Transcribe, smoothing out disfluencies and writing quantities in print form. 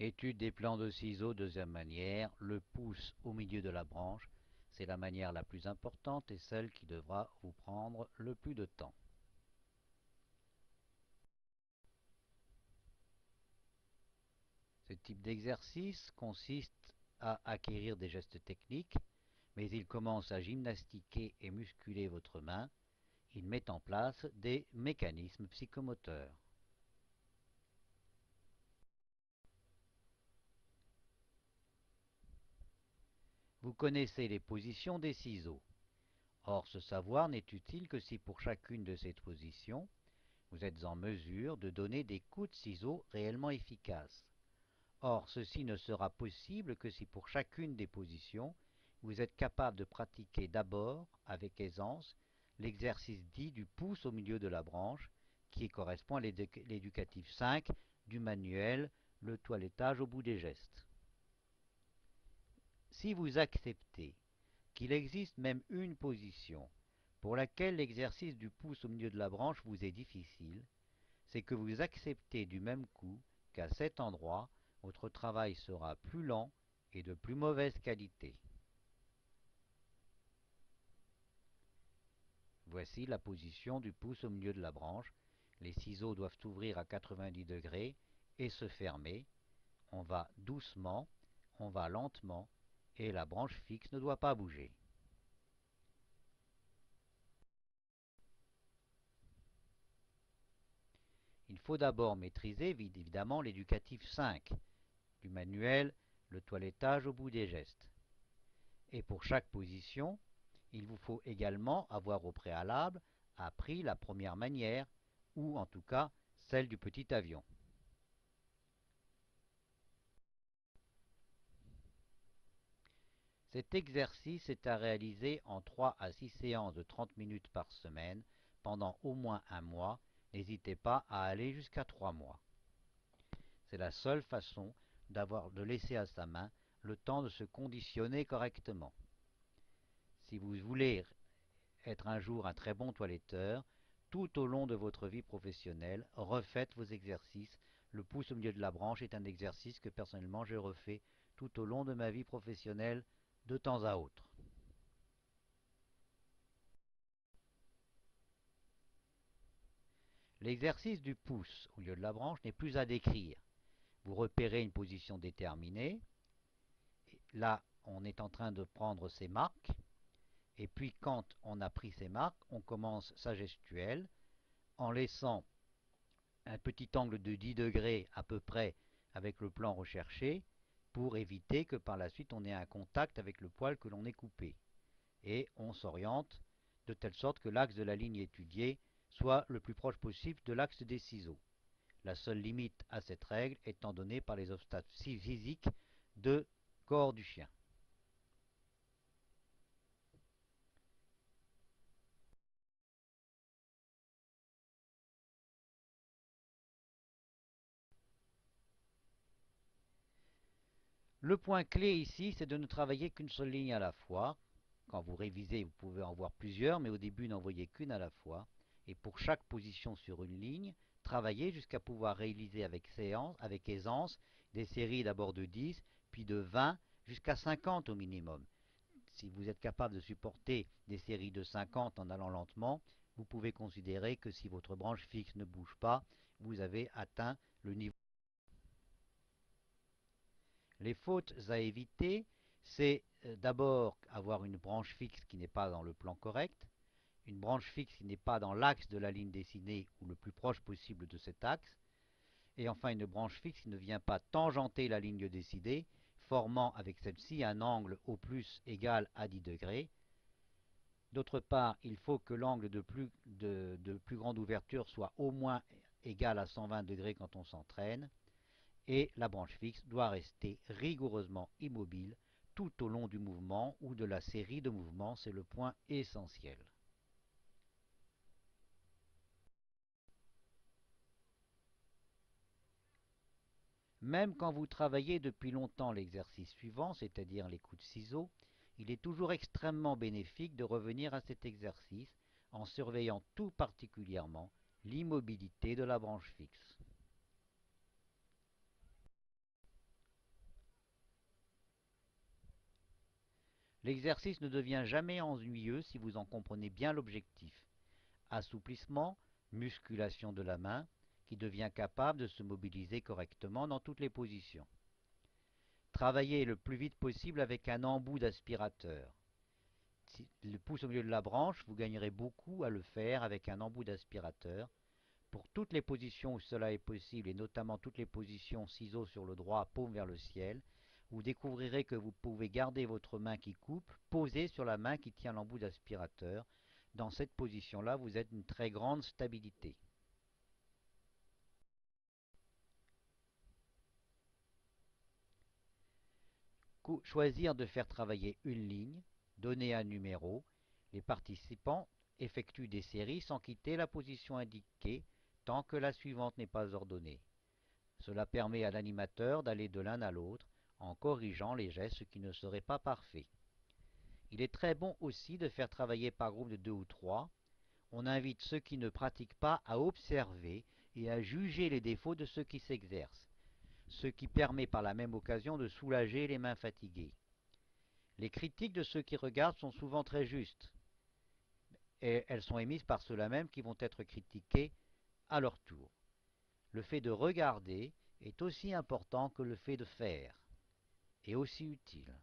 Étude des plans de ciseaux, deuxième manière, le pouce au milieu de la branche. C'est la manière la plus importante et celle qui devra vous prendre le plus de temps. Ce type d'exercice consiste à acquérir des gestes techniques, mais il commence à gymnastiquer et musculer votre main. Il met en place des mécanismes psychomoteurs. Vous connaissez les positions des ciseaux. Or, ce savoir n'est utile que si pour chacune de ces positions, vous êtes en mesure de donner des coups de ciseaux réellement efficaces. Or, ceci ne sera possible que si pour chacune des positions, vous êtes capable de pratiquer d'abord, avec aisance, l'exercice dit du pouce au milieu de la branche, qui correspond à l'éducatif 5 du manuel Le toilettage au bout des gestes. Si vous acceptez qu'il existe même une position pour laquelle l'exercice du pouce au milieu de la branche vous est difficile, c'est que vous acceptez du même coup qu'à cet endroit, votre travail sera plus lent et de plus mauvaise qualité. Voici la position du pouce au milieu de la branche. Les ciseaux doivent ouvrir à 90 degrés et se fermer. On va doucement, on va lentement et la branche fixe ne doit pas bouger. Il faut d'abord maîtriser évidemment l'éducatif 5 du manuel Le toilettage au bout des gestes. Et pour chaque position, il vous faut également avoir au préalable appris la première manière, ou en tout cas celle du petit avion. Cet exercice est à réaliser en 3 à 6 séances de 30 minutes par semaine pendant au moins un mois. N'hésitez pas à aller jusqu'à 3 mois. C'est la seule façon de laisser à sa main le temps de se conditionner correctement. Si vous voulez être un jour un très bon toiletteur, tout au long de votre vie professionnelle, refaites vos exercices. Le pouce au milieu de la branche est un exercice que personnellement je refais tout au long de ma vie professionnelle de temps à autre. L'exercice du pouce au milieu de la branche n'est plus à décrire. Vous repérez une position déterminée. Là, on est en train de prendre ses marques. Et puis quand on a pris ses marques, on commence sa gestuelle en laissant un petit angle de 10 degrés à peu près avec le plan recherché pour éviter que par la suite on ait un contact avec le poil que l'on ait coupé. Et on s'oriente de telle sorte que l'axe de la ligne étudiée soit le plus proche possible de l'axe des ciseaux. La seule limite à cette règle étant donnée par les obstacles physiques de corps du chien. Le point clé ici, c'est de ne travailler qu'une seule ligne à la fois. Quand vous révisez, vous pouvez en voir plusieurs, mais au début, n'en voyez qu'une à la fois. Et pour chaque position sur une ligne, travaillez jusqu'à pouvoir réaliser avec aisance des séries d'abord de 10, puis de 20, jusqu'à 50 au minimum. Si vous êtes capable de supporter des séries de 50 en allant lentement, vous pouvez considérer que si votre branche fixe ne bouge pas, vous avez atteint le niveau. Les fautes à éviter, c'est d'abord avoir une branche fixe qui n'est pas dans le plan correct, une branche fixe qui n'est pas dans l'axe de la ligne dessinée ou le plus proche possible de cet axe, et enfin une branche fixe qui ne vient pas tangenter la ligne dessinée, formant avec celle-ci un angle au plus égal à 10 degrés. D'autre part, il faut que l'angle de plus grande ouverture soit au moins égal à 120 degrés quand on s'entraîne, et la branche fixe doit rester rigoureusement immobile tout au long du mouvement ou de la série de mouvements, c'est le point essentiel. Même quand vous travaillez depuis longtemps l'exercice suivant, c'est-à-dire les coups de ciseaux, il est toujours extrêmement bénéfique de revenir à cet exercice en surveillant tout particulièrement l'immobilité de la branche fixe. L'exercice ne devient jamais ennuyeux si vous en comprenez bien l'objectif. Assouplissement, musculation de la main, qui devient capable de se mobiliser correctement dans toutes les positions. Travaillez le plus vite possible avec un embout d'aspirateur. Si le pouce au milieu de la branche, vous gagnerez beaucoup à le faire avec un embout d'aspirateur. Pour toutes les positions où cela est possible, et notamment toutes les positions ciseaux sur le droit, paume vers le ciel, vous découvrirez que vous pouvez garder votre main qui coupe posée sur la main qui tient l'embout d'aspirateur. Dans cette position-là, vous êtes une très grande stabilité. Choisir de faire travailler une ligne, donner un numéro. Les participants effectuent des séries sans quitter la position indiquée tant que la suivante n'est pas ordonnée. Cela permet à l'animateur d'aller de l'un à l'autre en corrigeant les gestes qui ne seraient pas parfaits. Il est très bon aussi de faire travailler par groupe de 2 ou 3. On invite ceux qui ne pratiquent pas à observer et à juger les défauts de ceux qui s'exercent, ce qui permet par la même occasion de soulager les mains fatiguées. Les critiques de ceux qui regardent sont souvent très justes, et elles sont émises par ceux-là même qui vont être critiqués à leur tour. Le fait de regarder est aussi important que le fait de faire, et aussi utile.